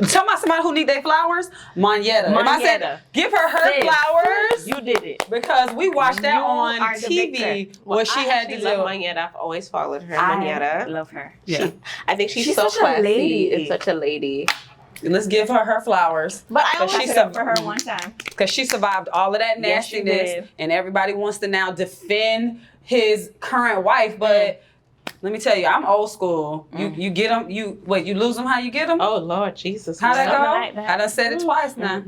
Talking about somebody who need their flowers, Monyetta. If I said, give her flowers. You did it. Because we watched that on TV where she had to love Monyetta. I've always followed her. Monyetta. I love her. Yeah. I think she's so such classy. a lady. And such a lady. Let's give her flowers. But I only she stood up for her one time. Because she survived all of that nastiness, and everybody wants to now defend his current wife. But let me tell you, I'm old school. You get them. You lose them. How you get them? Oh Lord Jesus! How that go? Like that. I done said it twice now.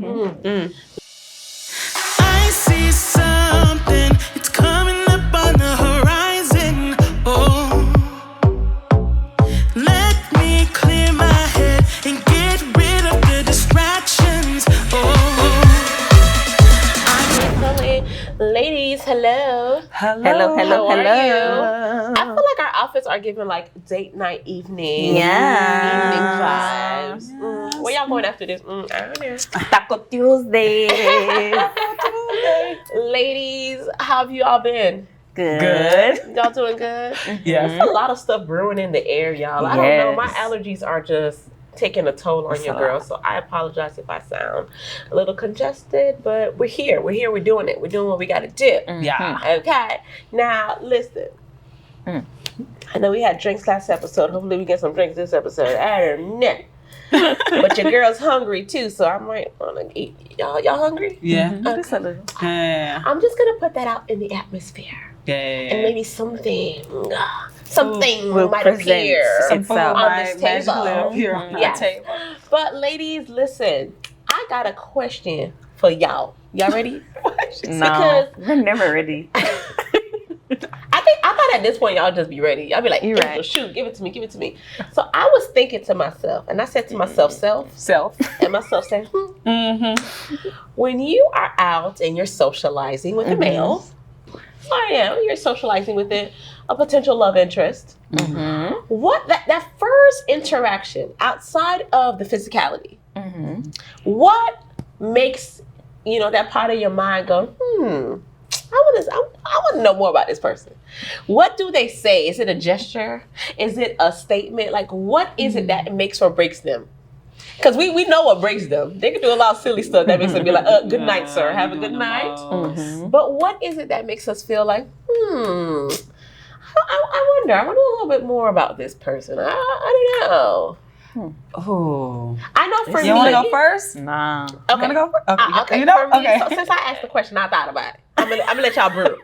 I see something. It's coming up on the horizon. Oh, let me clear my head and get rid of the distractions. Ladies, hello. Hello. How are you? I feel like our outfits are giving like date night evening. Yeah. Evening vibes. Where y'all going after this? I don't know. Taco Tuesday. Ladies, how have you all been? Good. Y'all doing good? Yes. There's a lot of stuff brewing in the air, y'all. I don't know. My allergies are just taking a toll on you, girls. So I apologize if I sound a little congested, but we're here. We're doing it. We're doing what we got to do. Yeah. Okay. Now, listen. I know we had drinks last episode. Hopefully we get some drinks this episode. I don't know. But your girl's hungry too, so I might want to eat. Y'all hungry? Yeah. Okay. Yeah. I'm just going to put that out in the atmosphere. Yeah. And maybe something will might present appear itself on this table. Appear on Yes. the table. But ladies, listen, I got a question for y'all. Y'all ready? No, we're never ready. I thought at this point y'all just be ready. Y'all be like, You're right. shoot, give it to me. So I was thinking to myself, and I said to myself, Self. and myself said, when you are out and you're socializing with a male, you're socializing with a potential love interest. What that first interaction outside of the physicality, what makes that part of your mind go, I want to know more about this person. What do they say? Is it a gesture? Is it a statement? Like, what is it that makes or breaks them? Because we know what breaks them. They can do a lot of silly stuff that makes them be like, good night, sir. Have a good night. But what is it that makes us feel like, I wonder. I want to know a little bit more about this person. I don't know. Oh. I know for me. You want to go first? Nah. Okay. You want to go first? Okay. You know? For me, Okay. so since I asked the question, I thought about it. I'm gonna let y'all brew.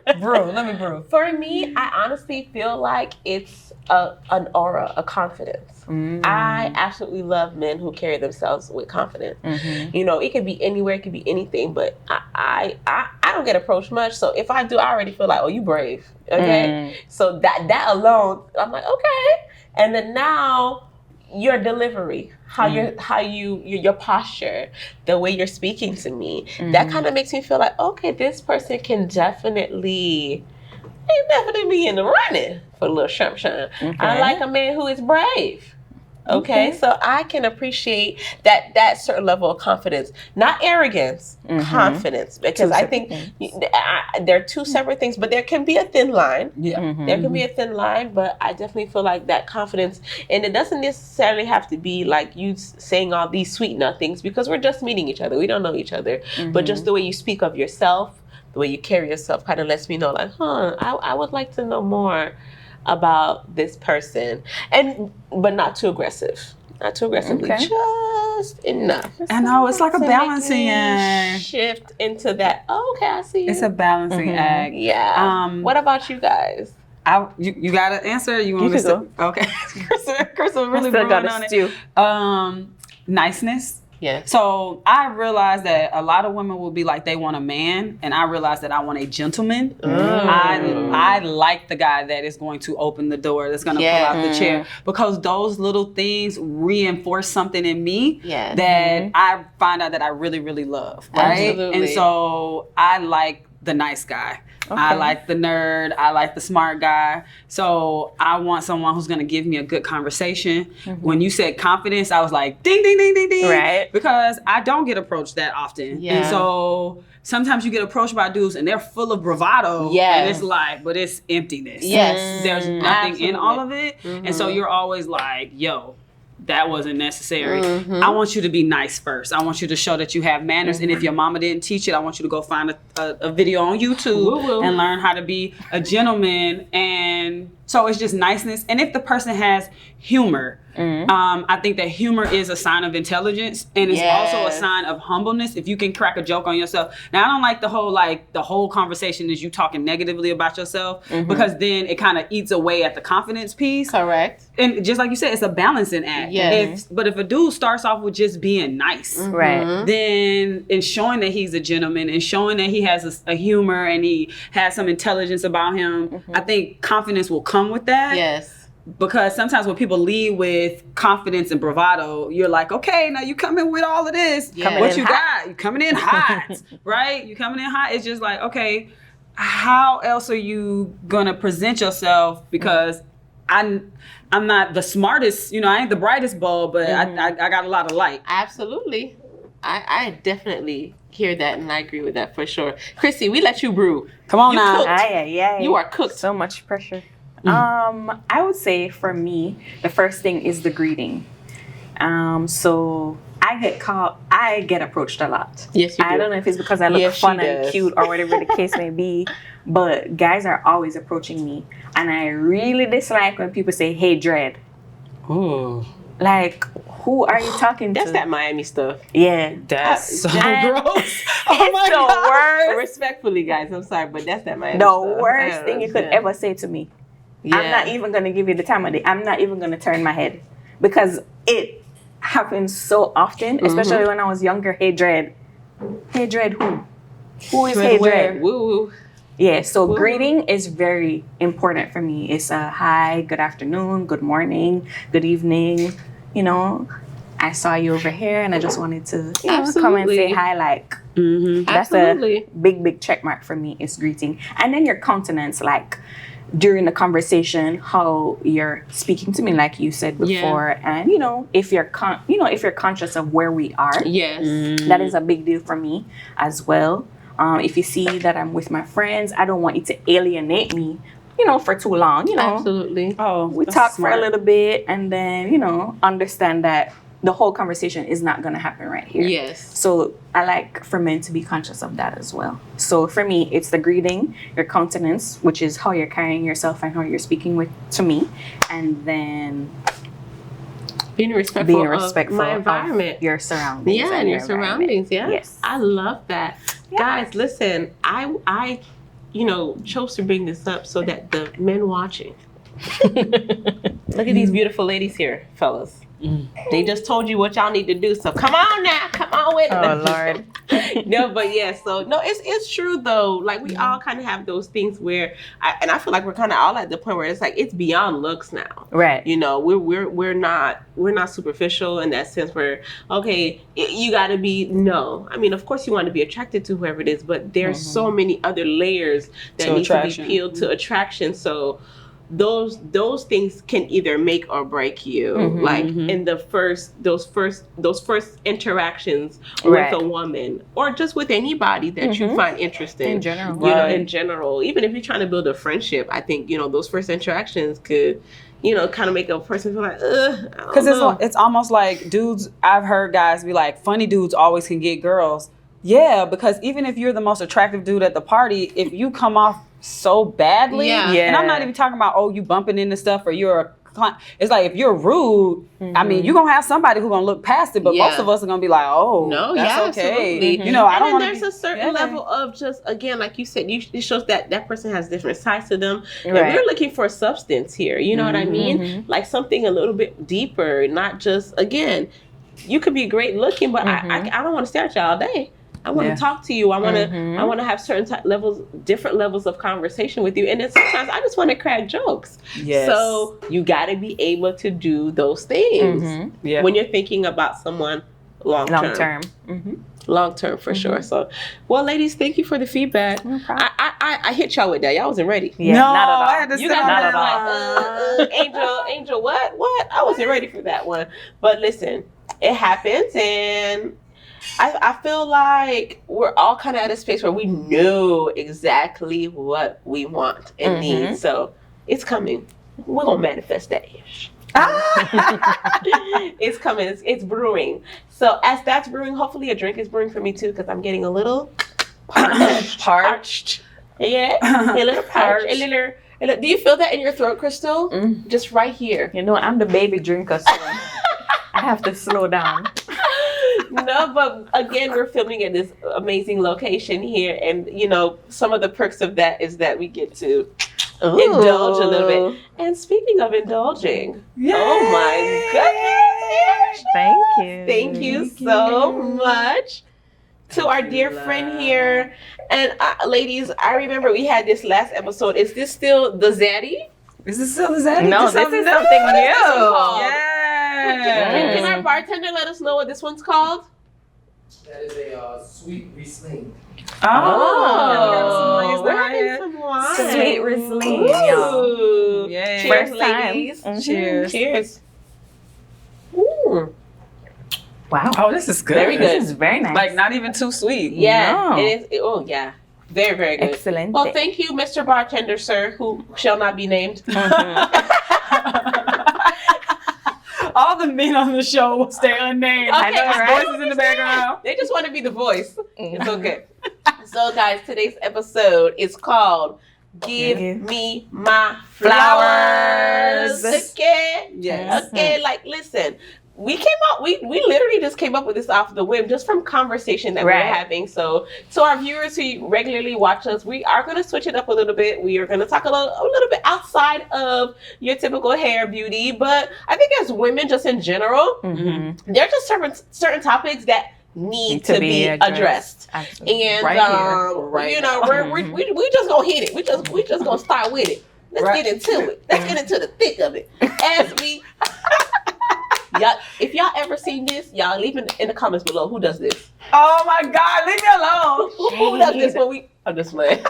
Let me brew. For me, I honestly feel like it's an aura, a confidence. I absolutely love men who carry themselves with confidence. It could be anywhere, it could be anything, but I don't get approached much. So if I do, I already feel like, oh, you brave. Okay. So that alone, I'm like, okay. And then now your delivery, your posture, the way you're speaking to me, that kind of makes me feel like, okay, this person can definitely be in the running for a little shine. I like a man who is brave. Okay, so I can appreciate that certain level of confidence, not arrogance, confidence, because I think there are two separate things, but there can be a thin line. Yeah, there can be a thin line, but I definitely feel like that confidence, and it doesn't necessarily have to be like you saying all these sweet nothings, because we're just meeting each other, we don't know each other, but just the way you speak of yourself, the way you carry yourself, kind of lets me know, like, I would like to know more about this person, but not too aggressive, just enough. I know, it's like a balancing act. Shift into that. Oh, okay, I see. It's a balancing act. Yeah. What about you guys? You got to answer. You want me to? Okay. Crystal really brewing on it. Niceness. Yeah. So I realized that a lot of women will be like they want a man, and I realized that I want a gentleman. I like the guy that is going to open the door, that's going to pull out the chair, because those little things reinforce something in me that I find out that I really, really love. Right? Absolutely. And so I like the nice guy. Okay. I like the nerd. I like the smart guy. So I want someone who's going to give me a good conversation. When you said confidence, I was like, ding, ding, ding, ding, ding. Right. Because I don't get approached that often. Yeah. And so sometimes you get approached by dudes and they're full of bravado. Yeah. And it's like, but it's emptiness. Yes. There's nothing in all of it. And so you're always like, yo, that wasn't necessary. I want you to be nice first. I want you to show that you have manners. And if your mama didn't teach it, I want you to go find a video on YouTube and learn how to be a gentleman. And so it's just niceness. And if the person has humor, I think that humor is a sign of intelligence, and it's also a sign of humbleness. If you can crack a joke on yourself. Now, I don't like the whole conversation is you talking negatively about yourself, because then it kind of eats away at the confidence piece. Correct. And just like you said, it's a balancing act. Yes. But if a dude starts off with just being nice, Right. then in showing that he's a gentleman and showing that he has a humor and he has some intelligence about him, I think confidence will come with that. Yes. Because sometimes when people lead with confidence and bravado, you're like, okay, now you come in with all of this. Yeah. What you got? You coming in hot, right? You coming in hot. It's just like, okay, how else are you gonna present yourself? Because I'm not the smartest, I ain't the brightest bulb, but I got a lot of light. Absolutely. I definitely hear that, and I agree with that for sure. Chrissy, we let you brew. Come on You now. cooked. You are cooked. So much pressure. I would say for me, the first thing is the greeting. So I get approached a lot. Yes, you do. I don't know if it's because I look Yes, fun she and does. cute or whatever the case may be, but guys are always approaching me, and I really dislike when people say, "Hey, Dread." Ooh, Like, who are you talking That's to? that Miami stuff. Yeah. that's so and- gross. Oh my It's the God. worst. Respectfully, guys, I'm sorry, but that's that Miami The stuff. worst I thing you could understand. ever say to me. Yeah. I'm not even going to give you the time of day. I'm not even going to turn my head, because it happens so often, especially when I was younger. Hey, Dread. Hey, Dread, who? Who is Hey, Dread? Woo woo. Yeah, so greeting is very important for me. It's a hi, good afternoon, good morning, good evening. I saw you over here and I just wanted to come and say Absolutely. hi. Like, that's Absolutely. a big check mark for me, is greeting. And then your countenance, like during the conversation, how you're speaking to me, like you said before. And if you're if you're conscious of where we are, Yes. that is a big deal for me as well. If you see that I'm with my friends, I don't want you to alienate me, for too long. Absolutely. Oh, We that's talk smart. for a little bit and then, understand that the whole conversation is not going to happen right here. Yes. So I like for men to be conscious of that as well. So for me, it's the greeting, your countenance, which is how you're carrying yourself and how you're speaking to me. And then Being respectful, respectful of my environment. of your surroundings. Yeah, and your surroundings. Yeah. Yes. I love that. Guys, listen, I chose to bring this up so that the men watching. Look at these beautiful ladies here, fellas. They just told you what y'all need to do. So come on now, come on with it. Oh, Lord. No, but yeah, so no, it's true though. Like we all kind of have those things where, I feel like we're kind of all at the point where it's like it's beyond looks now. Right. We're not superficial in that sense where, okay, you got to be, no. I mean, of course you want to be attracted to whoever it is, but there's so many other layers that To need attraction. to be peeled to attraction. So those things can either make or break you. Like in those first interactions Right. with a woman or just with anybody that you find interesting. In general. In general, even if you're trying to build a friendship, I think, those first interactions could, kind of make a person feel like, Because it's almost like dudes, I've heard guys be like, funny dudes always can get girls. Yeah, because even if you're the most attractive dude at the party, if you come off so badly, Yeah. and I'm not even talking about, you bumping into stuff or you're a client. It's like if you're rude, I mean, you're going to have somebody who's going to look past it, but most of us are going to be like, no, that's okay. absolutely. I don't and want then there's a certain level of just, again, like you said, it shows that person has different sides to them. And Right. we're looking for substance here. You know what I mean? Like something a little bit deeper, not just, again, you could be great looking, but I don't want to stare at you all day. I want to talk to you. I want to have certain different levels of conversation with you. And then sometimes I just want to crack jokes. Yes. So you got to be able to do those things when you're thinking about someone long term. Long term for sure. So, well, ladies, thank you for the feedback. No problem. I hit y'all with that. Y'all wasn't ready. Yeah, No, not at all. I had to You sit got on not that at all. like, Angel, what? I wasn't ready for that one. But listen, it happens, and I feel like we're all kind of at a space where we know exactly what we want and need. So it's coming. We're gonna manifest that ish. It's coming. It's brewing. So as that's brewing, hopefully a drink is brewing for me too, because I'm getting a little parched. Yeah, a little parched. A little. Do you feel that in your throat, Crystal? Just right here. You know, I'm the baby drinker, so I have to slow down. No, but again, we're filming at this amazing location here, and you know, some of the perks of that is that we get to indulge a little bit. And speaking of indulging, oh my goodness! Thank you so much to our dear friend here. And ladies, I remember we had this last episode. Is this still the Zaddy? Is this still the Zaddy? No, this is something new. Yeah. Can our bartender let us know what this one's called? That is a sweet Riesling. Oh, we're having some wine. Sweet Riesling, Ooh. Yeah. Cheers, First time. ladies. Cheers. Cheers. Ooh. Wow. Oh, this is good. Very good. This is very nice. Like not even too sweet. Yeah, No. it is. Oh, yeah. Very, very good. Excellent. Well, thank you, Mr. Bartender, sir, who shall not be named. All the men on the show will stay unnamed. Okay, I know his right? voice is in the background. They just want to be the voice. It's okay. So, guys, today's episode is called Give Me My Flowers. Okay? Yes. Okay, like, listen. We literally just came up with this off the whim, just from conversation that we're having. So to our viewers who regularly watch us, we are going to switch it up a little bit. We are going to talk a little bit outside of your typical hair beauty, but I think as women, just in general, there are just certain topics that need to be addressed. Absolutely. And Right you know, we just gonna hit it. We just gonna start with it. Let's get into it. Let's get into the thick of it. As we. Y'all, if y'all ever seen this, y'all leave in the comments below. Who does this? Oh my God, leave me alone. Who does this when we? I'm just playing.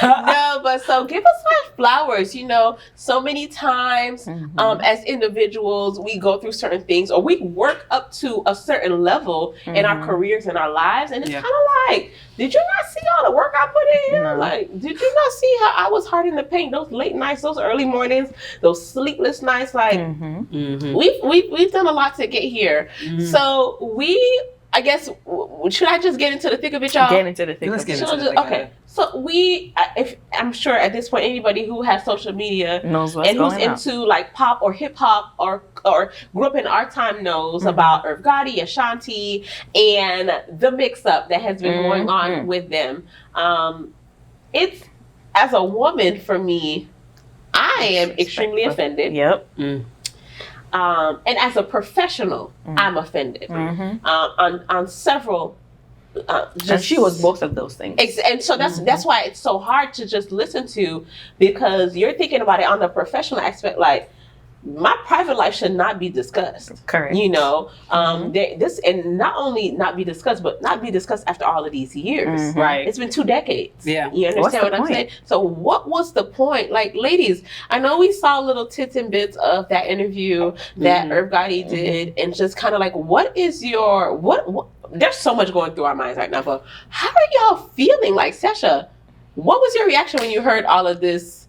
No, but so give us my flowers. You know, so many times as individuals, we go through certain things or we work up to a certain level in our careers and our lives. And it's kind of like, did you not see all the work I put in? No. Like, did you not see how I was hard in the paint? Those late nights, those early mornings, those sleepless nights. Like, we've done a lot to get here. So I guess, should I just get into the thick of it, y'all? Get into the thick Let's of get it. into it. Okay. So if I'm sure at this point, anybody who has social media Knows what's and who's going on. into like pop or hip hop or grew up in our time knows about Irv Gotti, Ashanti, and the mix up that has been going on with them. It's, as a woman, for me, I am extremely offended. Yep. And as a professional, I'm offended on several. And she was both of those things. And so that's why it's so hard to just listen to, because you're thinking about it on the professional aspect. Like, my private life should not be discussed. Correct. You know, this, and not only not be discussed, but not be discussed after all of these years. Right. It's been 2 decades. Yeah. You understand what I'm saying? So what was the point? Like, ladies, I know we saw little tits and bits of that interview that Irv Gotti did, and just kind of like, what is your, what there's so much going through our minds right now, but how are y'all feeling? Like, Sasha, what was your reaction when you heard all of these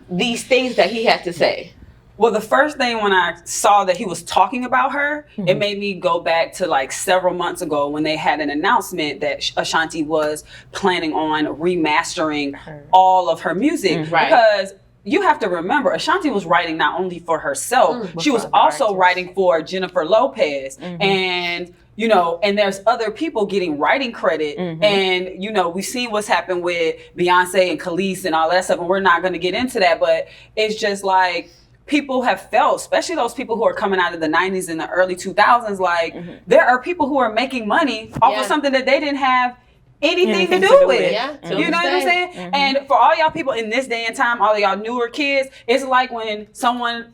things that he had to say? Well, the first thing when I saw that he was talking about her, it made me go back to like several months ago when they had an announcement that Ashanti was planning on remastering all of her music. Right. Because you have to remember, Ashanti was writing not only for herself, she was also writing for Jennifer Lopez. And you know, and there's other people getting writing credit. And, you know, we've seen what's happened with Beyonce and Khalees and all that stuff. And we're not going to get into that. But it's just like, people have felt, especially those people who are coming out of the 90s and the early 2000s, like, there are people who are making money off of something that they didn't have anything to do with. Yeah, you know what I'm saying? And for all y'all people in this day and time, all of y'all newer kids, it's like when someone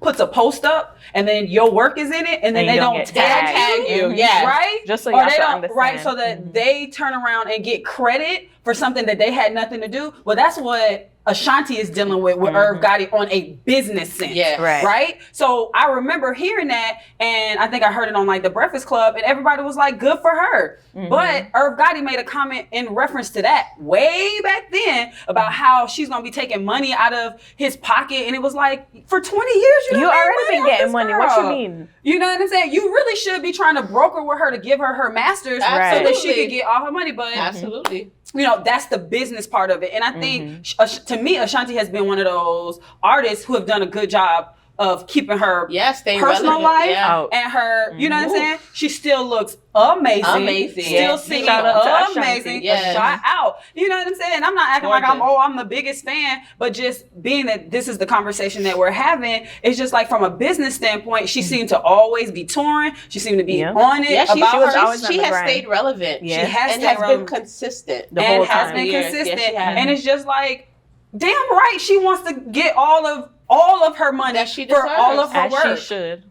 puts a post up and then your work is in it and then they don't tag you. Yeah. Right? Just so or y'all they can don't, understand. right? So that they turn around and get credit for for something that they had nothing to do. Well, that's what Ashanti is dealing with Irv Gotti on a business sense. Yeah. Right? So I remember hearing that, and I think I heard it on like the Breakfast Club, and everybody was like, good for her. But Irv Gotti made a comment in reference to that way back then about how she's gonna be taking money out of his pocket, and it was like, for 20 years you already been getting money. What you mean? You know what I'm saying? You really should be trying to broker with her to give her her masters so that she could get all her money. But absolutely. You know, that's the business part of it. And I think, to me, Ashanti has been one of those artists who have done a good job of keeping her personal life and her, you know what I'm saying? She still looks amazing. Still singing amazing. Shout out. You know what I'm saying? I'm not acting like I'm the biggest fan, but just being that this is the conversation that we're having, it's just like from a business standpoint, she seemed to always be touring. She seemed to be on it. Yeah, she has stayed relevant. She has been consistent the whole time. And it's just like, damn right, she wants to get all of her money for all of her work. She should.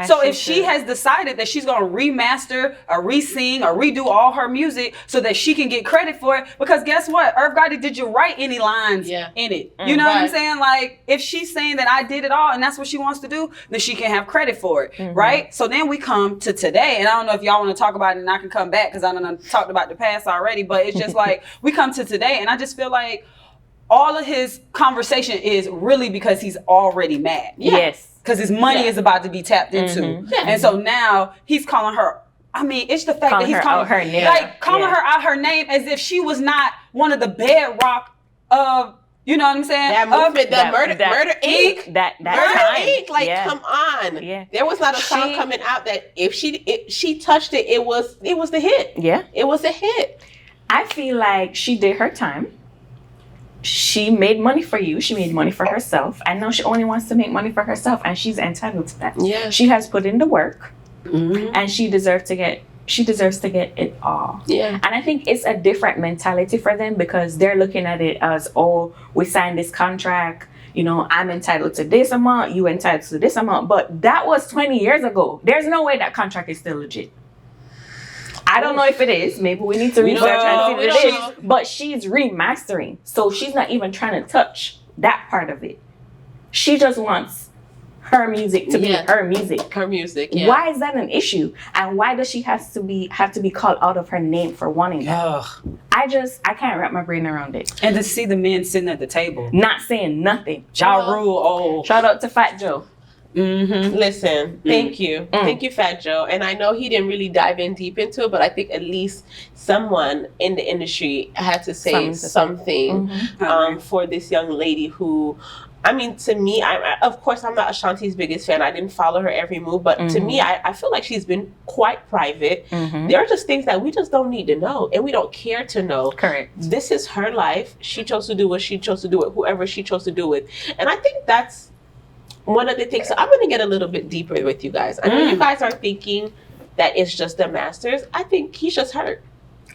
So if she has decided that she's going to remaster or re-sing or redo all her music so that she can get credit for it, because guess what? Irv Gotti, did you write any lines in it? You know what I'm saying? Like, if she's saying that I did it all and that's what she wants to do, then she can have credit for it, right? So then we come to today, and I don't know if y'all want to talk about it and I can come back because I done talked about the past already, but it's just like, we come to today, and I just feel like all of his conversation is really because he's already mad. Yes. Because his money is about to be tapped into. And so now he's calling her, I mean, it's the fact that he's calling her name. Like, calling her out her name as if she was not one of the bedrock of, you know what I'm saying? That movement, Murder Inc. That Murder time. Inc. Like, come on. Yeah. There was not a song coming out that if she touched it, it was the hit. Yeah. It was a hit. I feel like she did her time. She made money for you. She made money for herself. And now she only wants to make money for herself, and she's entitled to that. Yeah. She has put in the work, and she deserves to get it all. Yeah. And I think it's a different mentality for them because they're looking at it as, oh, we signed this contract, you know, I'm entitled to this amount, you entitled to this amount. But that was 20 years ago. There's no way that contract is still legit. I don't know if it is. Maybe we need to research and see if it is. But she's remastering. So she's not even trying to touch that part of it. She just wants her music to be her music. Her music, Why is that an issue? And why does she have to be called out of her name for wanting that? I can't wrap my brain around it. And to see the men sitting at the table. Not saying nothing. Ja Rule, Shout out to Fat Joe. Listen, thank you. Thank you, Fat Joe. And I know he didn't really dive in deep into it, but I think at least someone in the industry had to say something for this young lady who, I mean, to me, of course, I'm not Ashanti's biggest fan. I didn't follow her every move, but to me, I feel like she's been quite private. There are just things that we just don't need to know, and we don't care to know. Correct. This is her life. She chose to do what she chose to do with whoever she chose to do it. And I think that's one of the things. So I'm going to get a little bit deeper with you guys. I know you guys are thinking that it's just the masters. I think he's just hurt.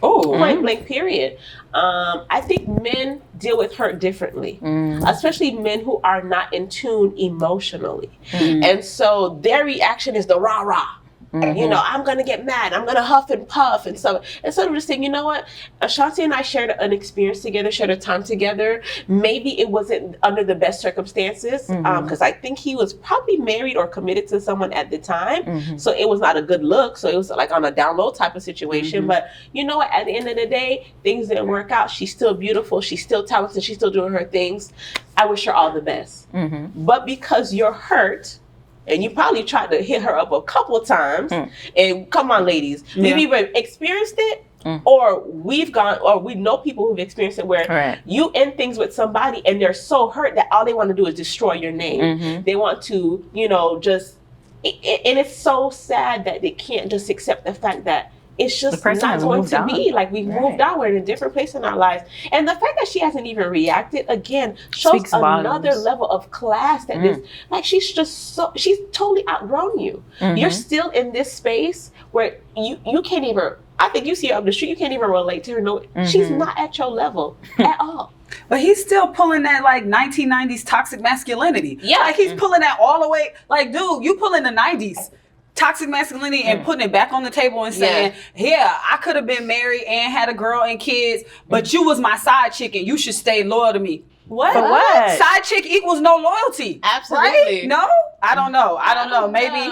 Point blank, period. I think men deal with hurt differently, especially men who are not in tune emotionally. And so their reaction is the rah-rah. You know, I'm going to get mad. I'm going to huff and puff. And so instead of just saying, you know what, Ashanti and I shared an experience together, shared a time together. Maybe it wasn't under the best circumstances because I think he was probably married or committed to someone at the time. So it was not a good look. So it was like on a down low type of situation. But you know what, at the end of the day, things didn't work out. She's still beautiful. She's still talented. She's still doing her things. I wish her all the best. But because you're hurt, and you probably tried to hit her up a couple of times. And come on, ladies, we've either experienced it or we know people who've experienced it where you end things with somebody and they're so hurt that all they want to do is destroy your name. They want to, you know, just, and it's so sad that they can't just accept the fact that it's just not going to be like we've moved on. We're in a different place in our lives. And the fact that she hasn't even reacted again shows another level of class that this, like she's totally outgrown you. You're still in this space where you can't even, I think you see her up the street, you can't even relate to her. No, she's not at your level at all. But he's still pulling that like 1990s toxic masculinity. Yeah. Like he's pulling that all the way. Like, dude, you pulling the 90s. toxic masculinity and putting it back on the table and saying, yeah, I could have been married and had a girl and kids, but you was my side chick and you should stay loyal to me. What? For what? Side chick equals no loyalty. Absolutely. Right? No? I don't know. Maybe,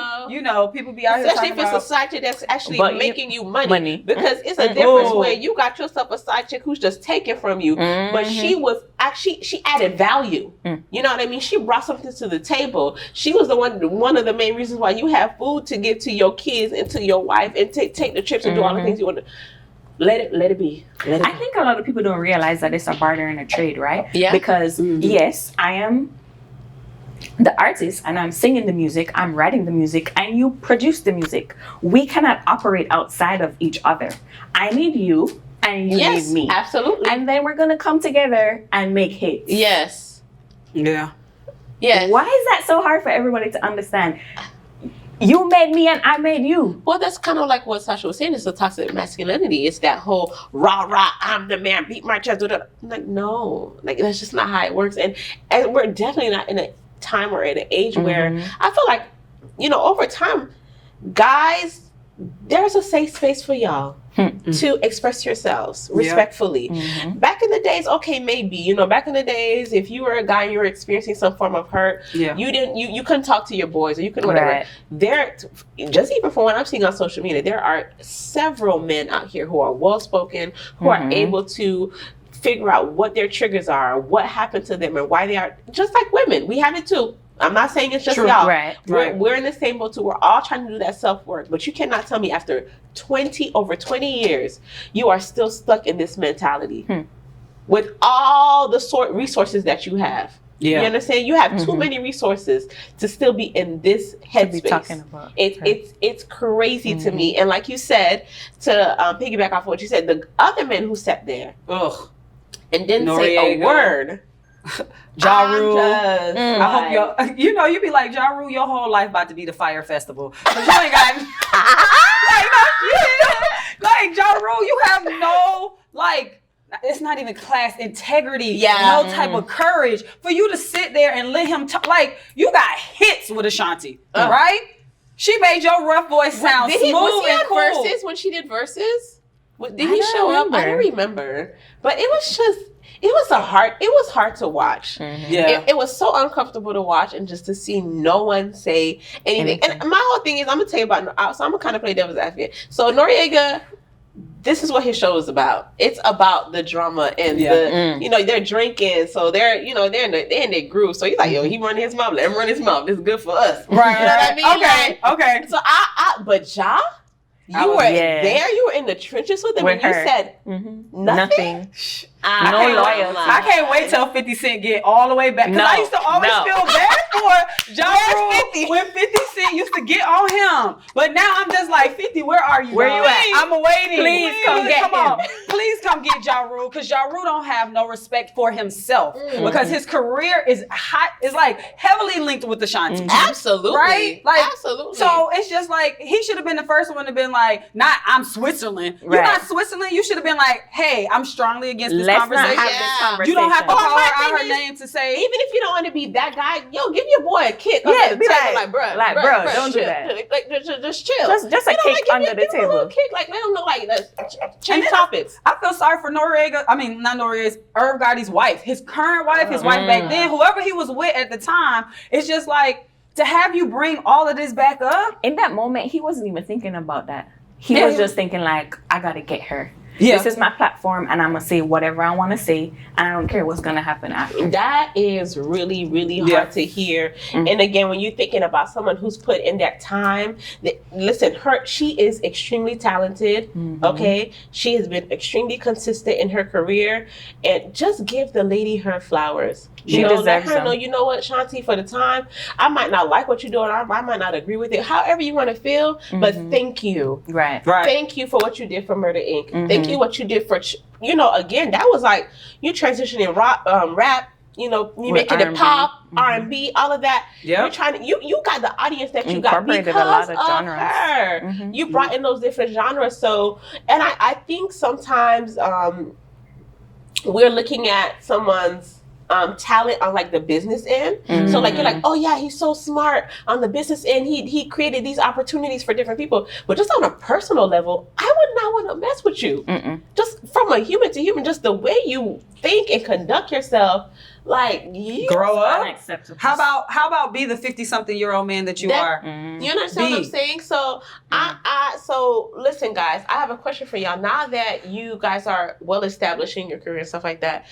people be out here especially talking if it's about, a side chick that's actually But making you money. Because it's a Mm-hmm. difference when you got yourself a side chick who's just taking from you, but she was actually, she added value. You know what I mean? She brought something to the table. She was one of the main reasons why you have food to give to your kids and to your wife and take the trips and do all the things you want to. Let it be. I think a lot of people don't realize that it's a barter and a trade, right? Yeah. Because yes, I am the artist and I'm singing the music, I'm writing the music, and you produce the music. We cannot operate outside of each other. I need you and you need me. Absolutely. And then we're gonna come together and make hits. Yes. yeah. Yes. Why is that so hard for everybody to understand? You made me and I made you. Well, that's kind of like what Sasha was saying. It's the toxic masculinity. It's that whole rah, I'm the man, beat my chest. Like, no. Like, that's just not how it works. And we're definitely not in a time or in an age where I feel like, over time, guys, there's a safe space for y'all to express yourselves respectfully. Back in the days, okay, maybe, back in the days, if you were a guy and you were experiencing some form of hurt, you couldn't talk to your boys or you couldn't whatever. Right. There, just even from what I'm seeing on social media, there are several men out here who are well-spoken, who are able to figure out what their triggers are, what happened to them and why they are, just like women. We have it too. I'm not saying it's just y'all. Right. We're in the same boat too. We're all trying to do that self-work. But you cannot tell me after over 20 years, you are still stuck in this mentality with all the resources that you have. You understand? You have too many resources to still be in this headspace. Talking about. It's crazy to me. And like you said, to piggyback off of what you said, the other men who sat there and didn't say a word. Ja Rule. I hope y'all, you be like, Ja Rule, your whole life about to be the Fire Festival. But you ain't got, like Ja Rule, you have no, it's not even class integrity, no type of courage for you to sit there and let him talk. Like, you got hits with Ashanti, right? She made your rough voice sound smooth and cool. Verses when she did verses? Did he show up? I don't remember. But it was just, it was hard to watch. It was so uncomfortable to watch and just to see no one say anything. And my whole thing is, I'm going to tell you about, so I'm going to kind of play devil's advocate. So Noriega, this is what his show is about. It's about the drama and they're drinking. So they're in their groove. So he's like, yo, he run his mouth. Let him run his mouth. This is good for us. Right. You know what I mean? Okay. So but Ja, you were there. You were in the trenches with him, and you said nothing. No loyalty. I can't wait till 50 Cent get all the way back. Because I used to always feel bad for Ja Rule when 50 Cent used to get on him. But now I'm just like, 50, where are you? Where you at? I'm waiting. Please come get him. Please come get Ja Rule, because Ja Rule don't have no respect for himself. Because his career is like heavily linked with Ashanti. Absolutely. Right? Absolutely. So it's just like, he should have been the first one to been like, not I'm Switzerland. Right. You're not Switzerland. You should have been like, hey, I'm strongly against this conversation. Not have this conversation. You don't have to call her out her name to say. Even if you don't want to be that guy, give your boy a kick under the table, like, bro, don't do chill. that. Like, just chill. Just a kick under the table. A little kick, like, let them know, like, let's change topics. I feel sorry for Noriega. I mean, not Noriega's, Irv Gotti's wife, his current wife, his wife back then, whoever he was with at the time. It's just like, to have you bring all of this back up. In that moment, he wasn't even thinking about that. He was just thinking like, I gotta get her. Yeah. This is my platform and I'm gonna say whatever I wanna say and I don't care what's gonna happen after. That is really, really hard to hear. And again, when you're thinking about someone who's put in that time, listen, she is extremely talented, okay? She has been extremely consistent in her career, and just give the lady her flowers. She deserves let her them. know, you know what, Shanti, for the time, I might not like what you're doing, I might not agree with it, however you want to feel, but thank you. Right. Thank you for what you did for Murder Inc. Thank you what you did for, again, that was like, you transitioning rap, you making it pop, R&B, all of that. You're trying to, you got the audience that you got because a lot of genres. Her. You brought in those different genres. So, and I think sometimes we're looking at someone's talent on like the business end. So like you're like, oh yeah, he's so smart on the business end. He created these opportunities for different people. But just on a personal level, I would not want to mess with you. Just from a human to human, just the way you think and conduct yourself, like you grow up. Unacceptable. How about be the 50-something-year-old man that you are? You understand what I'm saying? So so listen, guys, I have a question for y'all. Now that you guys are well established in your career and stuff like that,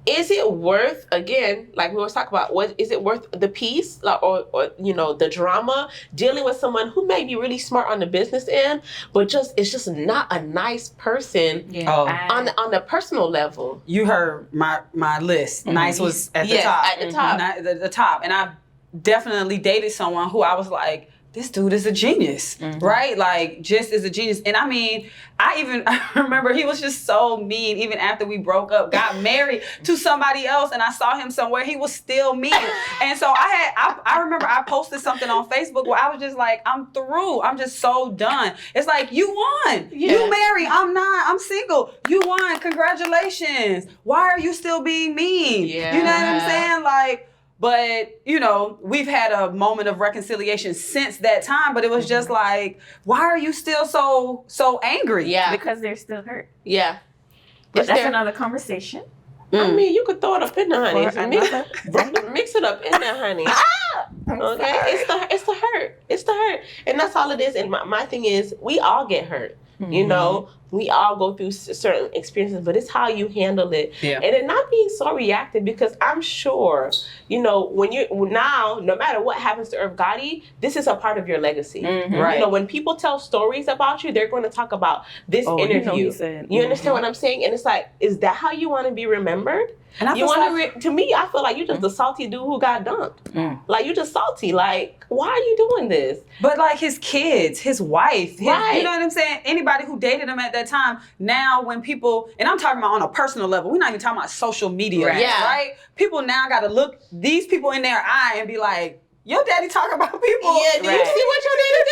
is it worth, again, like we always talk about, is it worth the peace or the drama, dealing with someone who may be really smart on the business end, but it's just not a nice person on the personal level? You heard my list. Nice was at the top. At the top. The top. And I've definitely dated someone who I was like, this dude is a genius, right? Like, just is a genius. And I mean, I remember he was just so mean, even after we broke up, got married to somebody else, and I saw him somewhere, he was still mean. And so I remember I posted something on Facebook where I was just like, I'm through. I'm just so done. It's like, you won. Yeah. You married. I'm not. I'm single. You won. Congratulations. Why are you still being mean? Yeah. You know what I'm saying? Like, but, we've had a moment of reconciliation since that time, but it was just like, why are you still so angry? Yeah. Because they're still hurt. Yeah. But that's another conversation. I mean, you could throw it up in there, honey. Or Mix it up in there, honey. Okay? It's the hurt. It's the hurt. And that's all it is. And my thing is, we all get hurt. We all go through certain experiences, but it's how you handle it. Yeah. And it not being so reactive, because I'm sure, when no matter what happens to Irv Gotti, this is a part of your legacy. Right. When people tell stories about you, they're going to talk about this interview. You understand what I'm saying? And it's like, is that how you want to be remembered? And I You want to me, I feel like you just the salty dude who got dumped. Like, you just salty. Like, why are you doing this? But like his kids, his wife, Right. You know what I'm saying? Anybody who dated him at that time, now when people, and I'm talking about on a personal level, we're not even talking about social media, Right. Yeah. right? People now got to look these people in their eye and be like, your daddy talk about people. Yeah, do you see what your daddy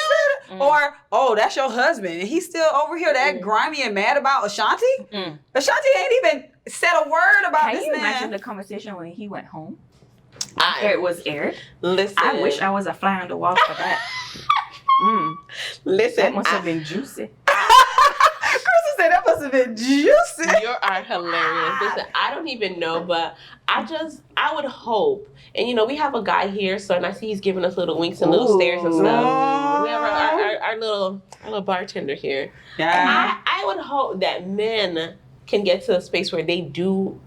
doing? Or, oh, that's your husband. And he's still over here that grimy and mad about Ashanti? Ashanti ain't even said a word about Can this you man. imagine the conversation when he went home? After it was aired? Listen. I wish I was a fly on the wall for that. Listen. That must have been juicy. Krista said that must have been juicy. You are hilarious. Listen, I don't even know, but I would hope. And we have a guy here, so and I see he's giving us little winks and little stares and stuff. We have our little bartender here. Yeah. I would hope that men can get to a space where they do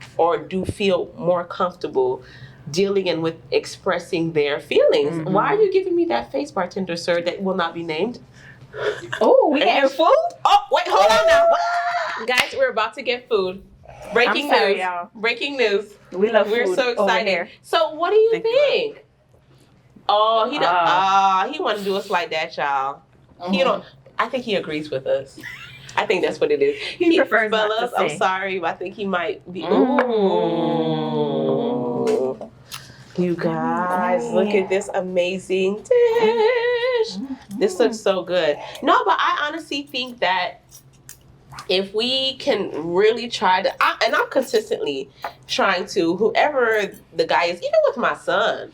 feel more comfortable dealing and with expressing their feelings. Why are you giving me that face, bartender, sir, that will not be named? Oh, we getting food? Oh, wait, hold on now. Guys, we're about to get food. Breaking I'm sorry, news. y'all. Breaking news. We're so over excited. here. So what do you Thank think? Oh, he want to do us like that, y'all. I think he agrees with us. I think that's what it is. He prefers not fellas, to say. I'm sorry, but I think he might be. Ooh. You guys, look at this amazing dish. This looks so good. No, but I honestly think that if we can really try to, and I'm consistently trying to, whoever the guy is, even with my son,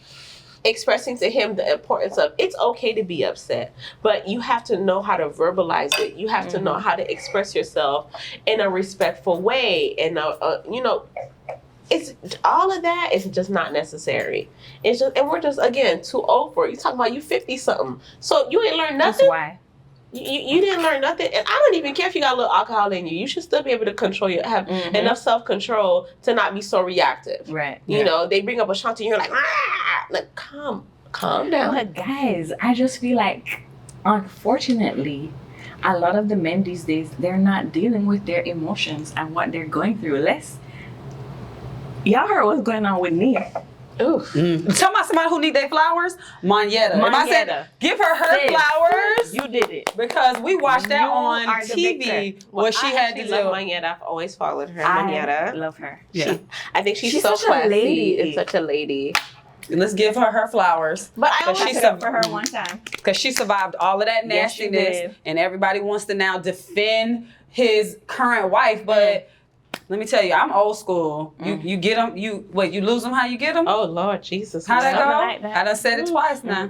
expressing to him the importance of it's okay to be upset, but you have to know how to verbalize it. You have to know how to express yourself in a respectful way. And, it's all of that is just not necessary. It's just, and we're just, again, too old for it. You talking about you 50 something. So you ain't learned nothing. That's why. You didn't learn nothing, and I don't even care if you got a little alcohol in you. You should still be able to control have enough self-control to not be so reactive. Right. You know, they bring up Ashanti, and you're like, calm down. But guys, I just feel like, unfortunately, a lot of the men these days, they're not dealing with their emotions and what they're going through. Y'all heard what's going on with Nia. Ooh. Talking about somebody who need their flowers? Monyetta. If I said, give her flowers. You did it. Because we watched that You on are the TV victor. where she had to love do. Monyetta. I've always followed her. I Monyetta. love her. Yeah. I think she's so such a classy lady. and such a lady. Let's give her flowers. But I But always she's For her one time. Because she survived all of that Yes, she nastiness, did. and everybody wants to now defend his current wife, but Let me tell you, I'm old school. You get them. You lose them. How you get them? Oh Lord Jesus. How that go? Like that. I done said it twice now.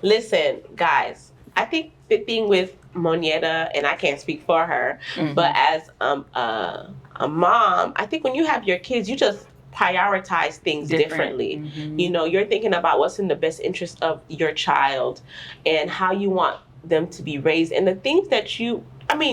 Listen, guys. I think the thing with Monietta, and I can't speak for her, but as a mom, I think when you have your kids, you just prioritize things differently. You know, you're thinking about what's in the best interest of your child and how you want them to be raised, and the things that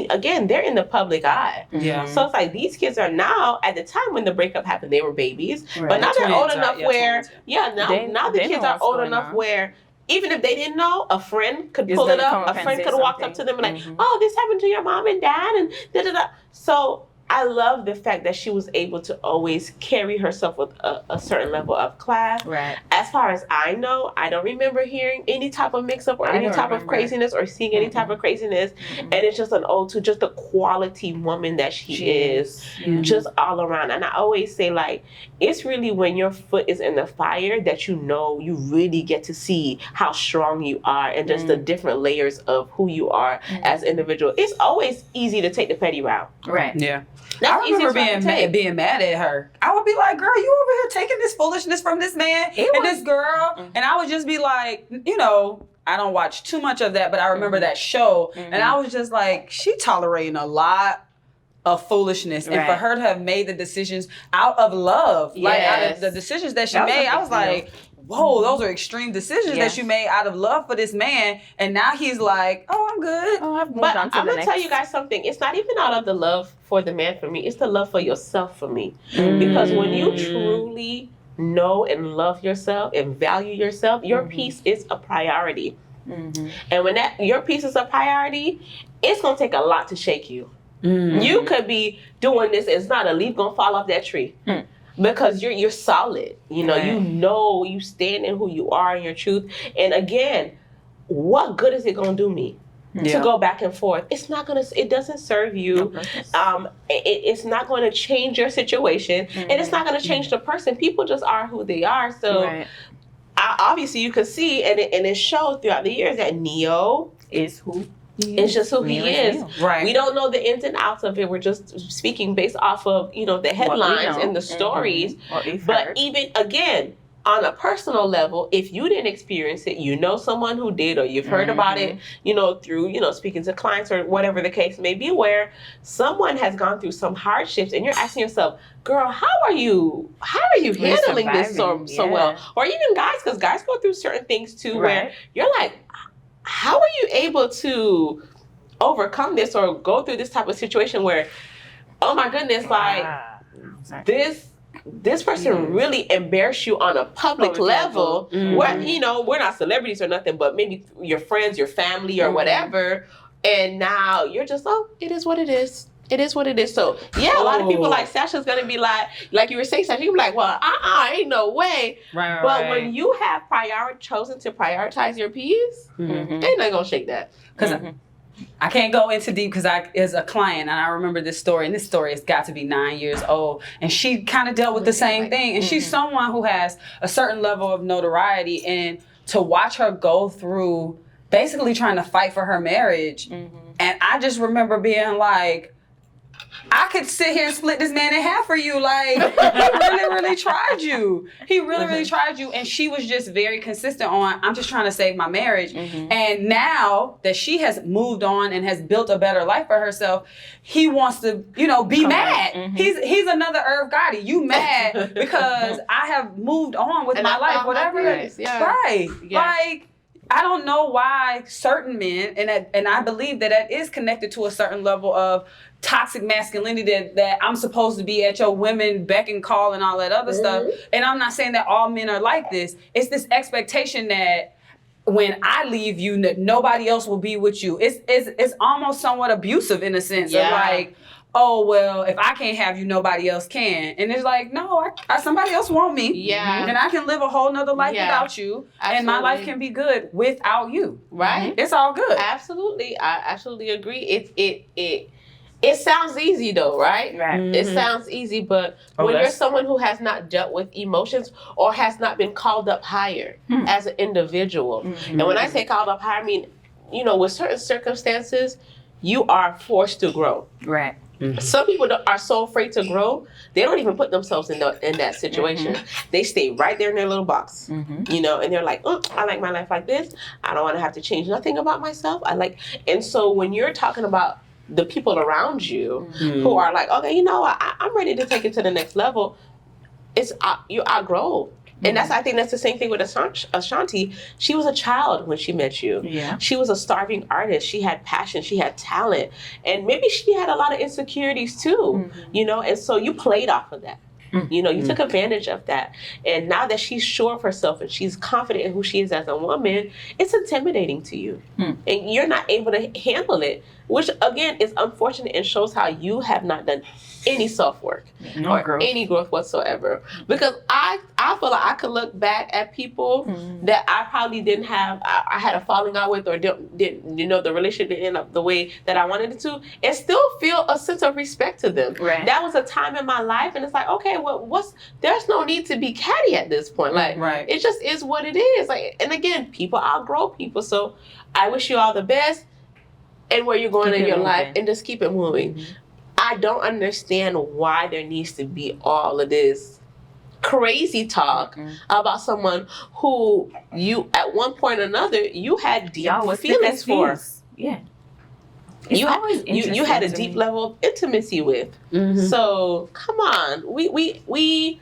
again, they're in the public eye. Yeah. So it's like these kids are now, at the time when the breakup happened, they were babies. Right. But now they're old Twins, enough yeah, where, twins, now the they kids know are what's old going enough on. where even if they didn't know, a friend could Is pull it gonna come up. up A and friend say could have walked up to something. them and like, oh, this happened to your mom and dad and da-da-da. So I love the fact that she was able to always carry herself with a certain level of class. Right. As far as I know, I don't remember hearing any type of mix-up or I any don't type of remember. craziness or seeing any type of craziness. And it's just an ode to just the quality woman that she is, just all around. And I always say, like, it's really when your foot is in the fire that you know you really get to see how strong you are and just the different layers of who you are as an individual. It's always easy to take the petty route. Right. Yeah. That's I remember easiest being mad at her. I would be like, girl, you over here taking this foolishness from this man and this girl. And I would just be like, you know, I don't watch too much of that, but I remember that show. And I was just like, she tolerating a lot of foolishness. And for her to have made the decisions out of love, like out of the decisions that she made, I was like, whoa, those are extreme decisions that you made out of love for this man. And now he's like, oh, I'm good. Oh, I've moved But on to I'm the going to next. tell you guys something. It's not even out of the love for the man for me. It's the love for yourself for me. Because when you truly know and love yourself and value yourself, your peace is a priority. And when your peace is a priority, it's going to take a lot to shake you. You could be doing this. It's not a leaf going to fall off that tree. Because you're solid, you know, you stand in who you are and your truth. And again, what good is it gonna do me to go back and forth? It's not gonna. It doesn't serve you. It's not going to change your situation, and it's not going to change the person. People just are who they are. So obviously, you could see, and it showed throughout the years that Neo is who. It's just who he is. Right. We don't know the ins and outs of it. We're just speaking based off of, the headlines and the stories. But even, again, on a personal level, if you didn't experience it, you know someone who did, or you've heard about it, through, speaking to clients or whatever the case may be, where someone has gone through some hardships and you're asking yourself, girl, how are you handling this so well? Or even guys, because guys go through certain things too, where you're like, how are you able to overcome this or go through this type of situation where, oh my goodness, like this person really embarrassed you on a public level where, we're not celebrities or nothing, but maybe your friends, your family or whatever. And now you're just, it is what it is. It is what it is. So, a lot of people like Sasha's going to be like you were saying, Sasha, you're like, well, ain't no way. But when you have chosen to prioritize your peace, ain't nothing going to shake that. Because I can't go into deep because I, as a client, and I remember this story, and this story has got to be 9 years old, and she kind of dealt with the same thing. And she's someone who has a certain level of notoriety, and to watch her go through basically trying to fight for her marriage, and I just remember being like, I could sit here and split this man in half for you. Like, he really, really tried you. He really, really tried you. And she was just very consistent on, I'm just trying to save my marriage. And now that she has moved on and has built a better life for herself, he wants to, be mad. He's another Irv Gotti. You mad because I have moved on with my life, whatever it is. Right. Yeah. Like, I don't know why certain men, and I believe that is connected to a certain level of toxic masculinity that I'm supposed to be at your women beck and call and all that other stuff. And I'm not saying that all men are like this. It's this expectation that when I leave you, that nobody else will be with you. It's almost somewhat abusive in a sense of like, oh, well, if I can't have you, nobody else can. And it's like, no, somebody else want me. Yeah. And I can live a whole nother life without you. Absolutely. And my life can be good without you. Right. It's all good. Absolutely. I absolutely agree. It sounds easy though, right? Right. It sounds easy, but when you're someone who has not dealt with emotions or has not been called up higher as an individual, and when I say called up higher, I mean, with certain circumstances, you are forced to grow. Right. Mm-hmm. Some people are so afraid to grow, they don't even put themselves in that situation. Mm-hmm. They stay right there in their little box, you know, and they're like, oh, I like my life like this. I don't want to have to change nothing about myself. And so when you're talking about the people around you who are like, okay, you know what, I'm ready to take it to the next level, you outgrow. And I think that's the same thing with Ashanti. She was a child when she met you. Yeah. She was a starving artist. She had passion. She had talent. And maybe she had a lot of insecurities too, you know? And so you played off of that. You know, you took advantage of that. And now that she's sure of herself and she's confident in who she is as a woman, it's intimidating to you. And you're not able to handle it, which again is unfortunate and shows how you have not done any self-work or any growth whatsoever. Because I feel like I could look back at people that I probably didn't have, I had a falling out with, or didn't, you know, the relationship didn't end up the way that I wanted it to, and still feel a sense of respect to them. Right. That was a time in my life, and it's like, okay, well, there's no need to be catty at this point. Like, it just is what it is. Like, and again, people outgrow people. So I wish you all the best and where you're going in your life, and just keep it moving. I don't understand why there needs to be all of this crazy talk about someone who you, at one point or another, you had deep feelings for. Yeah. You had a deep level of intimacy with. So come on, we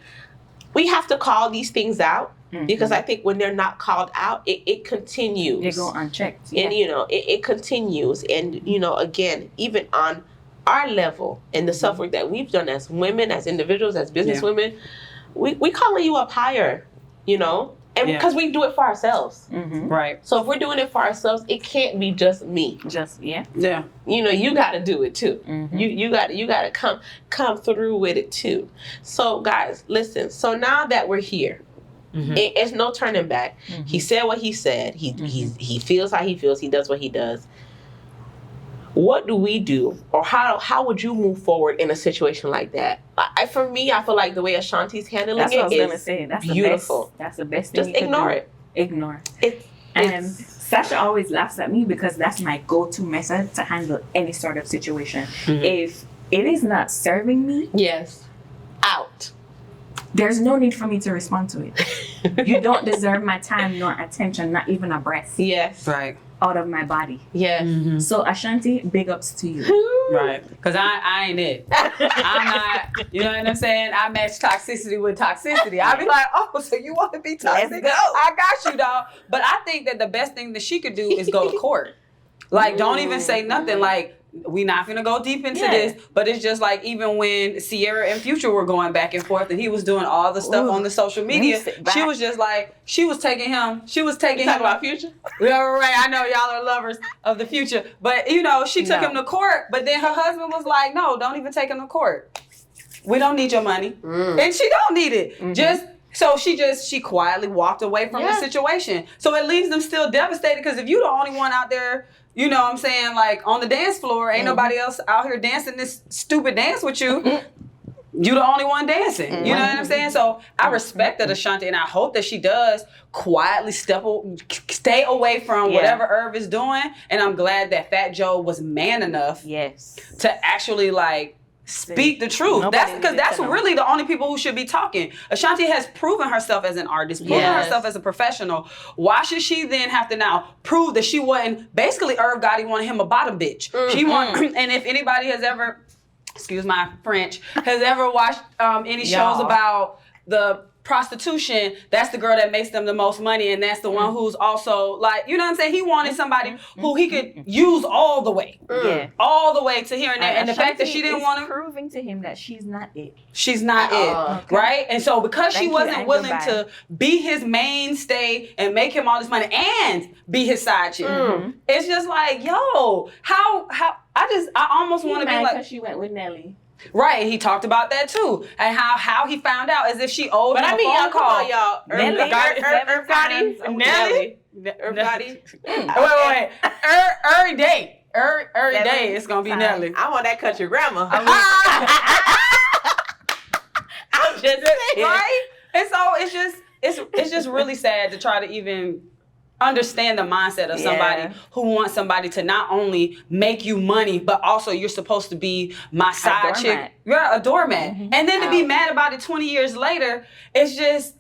have to call these things out. Because I think when they're not called out, it continues. They go unchecked. And, you know, it continues. And, you know, again, even on our level and the self-work that we've done as women, as individuals, as business women, we calling you up higher, you know? And because we do it for ourselves. Right. So if we're doing it for ourselves, it can't be just me. Yeah. You know, you got to do it too. You got to come through with it too. So guys, listen. So now that we're here, it's no turning back. He said what he said. He feels how he feels. He does what he does. What do we do, or how would you move forward in a situation like that? For me, I feel like the way Ashanti's handling That's what I was it gonna is say. That's beautiful. That's the best thing. Just ignore it. Ignore. And Sasha always laughs at me because that's my go-to method to handle any sort of situation. If it is not serving me, out. There's no need for me to respond to it. You don't deserve my time nor attention, not even a breath. Right. Out of my body. So Ashanti, big ups to you. Right. Because I ain't it. I'm not, you know what I'm saying? I match toxicity with toxicity. I'd be like, oh, so you want to be toxic? Let's go. I got you, dog. But I think that the best thing that she could do is go to court. Like, don't even say nothing. Like, we not gonna go deep into this, but it's just like even when Sierra and Future were going back and forth and he was doing all the stuff on the social media, she was just like, she was taking him about Future? Yeah, right. I know y'all are lovers of the Future, but you know, she took him to court, but then her husband was like, no, don't even take him to court. We don't need your money. And she don't need it. So she quietly walked away from the situation. So it leaves them still devastated because if you the only one out there, you know what I'm saying, like on the dance floor, ain't nobody else out here dancing this stupid dance with you. You the only one dancing. You know what I'm saying? So I respect that Ashanti, and I hope that she does quietly stay away from whatever Irv is doing. And I'm glad that Fat Joe was man enough to actually like speak the truth. That's really the only people who should be talking. Ashanti has proven herself as an artist, proven herself as a professional. Why should she then have to now prove that she wasn't, basically Irv Gotti wanted him a bottom bitch. She and if anybody has ever, excuse my French, has ever watched any shows about the prostitution, that's the girl that makes them the most money, and that's the one who's also like, you know what I'm saying? He wanted somebody who he could use all the way. All the way to here and there. And the fact that she didn't want to, proving to him that she's not it. She's not it. Right? And so because she wasn't willing to be his mainstay and make him all this money and be his side chick, it's just like, yo, how I almost want to be like, because she went with Nelly. Right, he talked about that too, and how he found out as if she owed him a phone call. Y'all. Irv Gotti. Nelly. Irv Gotti. Wait. Every day it's gonna be Nelly. I want that country grandma. I'm just saying. Right? And so it's just really sad to try to even understand the mindset of somebody who wants somebody to not only make you money, but also you're supposed to be my side chick. You're a doormat. And then to be mad about it 20 years later, it's just,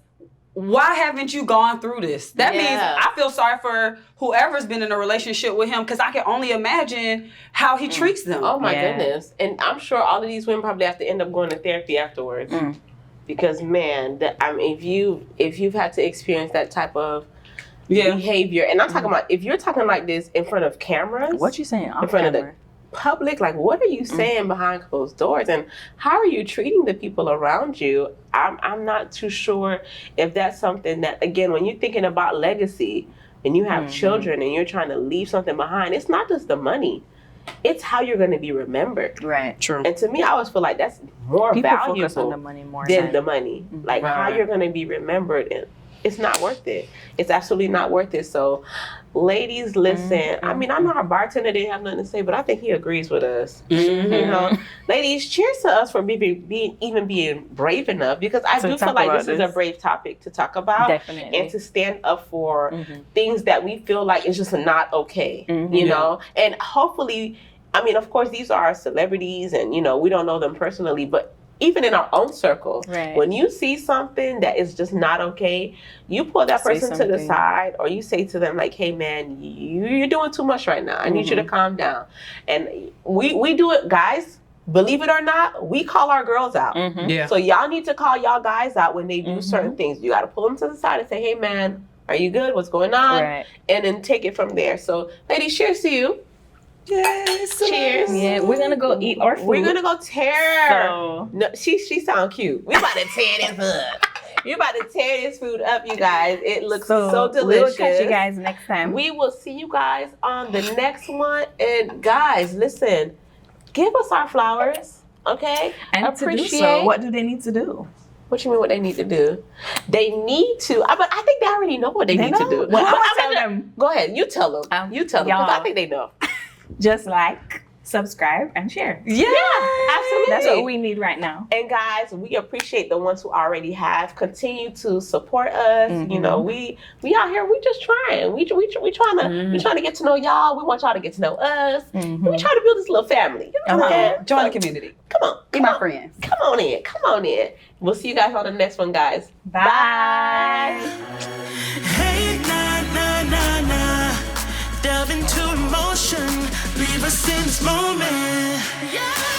why haven't you gone through this? That means I feel sorry for whoever's been in a relationship with him, because I can only imagine how he treats them. Oh my goodness. And I'm sure all of these women probably have to end up going to therapy afterwards. Because man, if you've had to experience that type of behavior, and I'm talking about if you're talking like this in front of cameras, what you saying in front of the public, like what are you saying behind closed doors, and how are you treating the people around you? I'm not too sure if that's something that, again, when you're thinking about legacy and you have children and you're trying to leave something behind, it's not just the money. It's how you're going to be remembered. Right. True. And to me, I always feel like that's more People valuable focus on the money more than the money. Like how Right. you're going to be remembered. And it's not worth it. It's absolutely not worth it. So, ladies, listen. I mean, I know our bartender didn't have nothing to say, but I think he agrees with us. You know, ladies, cheers to us for being brave enough, because I do feel like this is a brave topic to talk about. Definitely. And to stand up for things that we feel like is just not okay. You know, and hopefully, I mean, of course, these are celebrities, and you know, we don't know them personally, but even in our own circle, when you see something that is just not okay, you pull that person to the side, or you say to them like, hey man, you're doing too much right now. I need you to calm down. And we do it, guys. Believe it or not, we call our girls out. So y'all need to call y'all guys out when they do certain things. You got to pull them to the side and say, hey man, are you good? What's going on? And then take it from there. So ladies, cheers to you. Yes. Cheers. Yeah, we're gonna go eat our food. We're gonna go tear. So. No, she sound cute. We about to tear this up. You about to tear this food up, you guys. It looks so delicious. We'll catch you guys next time. We will see you guys on the next one. And guys, listen, give us our flowers, okay? And appreciate. To do so, what do they need to do? What you mean what they need to do? They need to, but I think they already know what they need to do. Well, I'm gonna tell them. Go ahead, you tell them. You tell them, because I think they know. Just like, subscribe, and share. Yeah, absolutely. That's what we need right now. And guys, we appreciate the ones who already have. Continue to support us. You know, we out here. We just trying. We trying to get to know y'all. We want y'all to get to know us. We trying to build this little family. You know Join the community. Come on, be my friends. Come on in. We'll see you guys on the next one, guys. Bye. Hey, nah. Delve into emotion, leave us in this moment. Yeah.